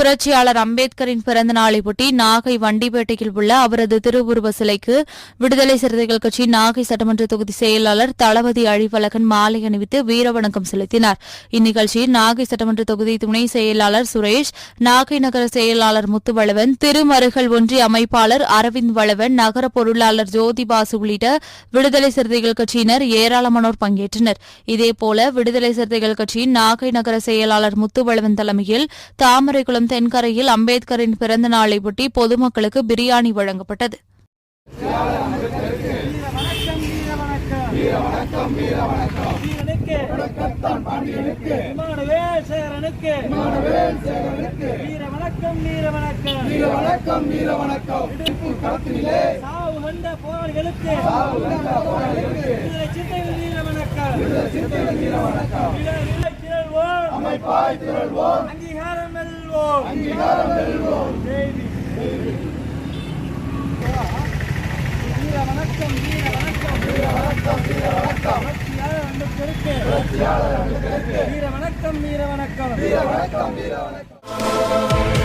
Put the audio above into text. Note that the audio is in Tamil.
புரட்சியாளர் அம்பேத்கரின் பிறந்த நாளையொட்டி நாகை வண்டிப்பேட்டையில் உள்ள அவரது திருவுருவ சிலைக்கு விடுதலை சிறுத்தைகள் கட்சி நாகை சட்டமன்ற தொகுதி செயலாளர் தளபதி அழிவழகன் மாலை அணிவித்து வீரவணக்கம் செலுத்தினார். இந்நிகழ்ச்சியில் நாகை சட்டமன்ற தொகுதி துணை செயலாளர் சுரேஷ், நாகை நகர செயலாளர் முத்துவளவன், திருமருகல் ஒன்றிய அமைப்பாளர் அரவிந்த் வளவன், நகர பொருளாளர் ஜோதிபாசு உள்ளிட்ட விடுதலை சிறுத்தைகள் கட்சியினர் ஏராளமானோர் பங்கேற்றனர். இதேபோல விடுதலை சிறுத்தைகள் கட்சியின் நாகை நகர செயலாளர் முத்துவளவன் தலைமையில் தாமரைக்குளம் தென்கரையில் அம்பேத்கரின் பிறந்த நாளையொட்டி பொதுமக்களுக்கு பிரியாணி வழங்கப்பட்டது. அங்கீகாரம் வெல்வோம், அங்கீகாரம் வெல்வோம். வீர வணக்கம், வீர வணக்கம், வீர வணக்கம், வீர வணக்கம். வீர வணக்கம், வீர வணக்கம், வீர வணக்கம், வீர வணக்கம்.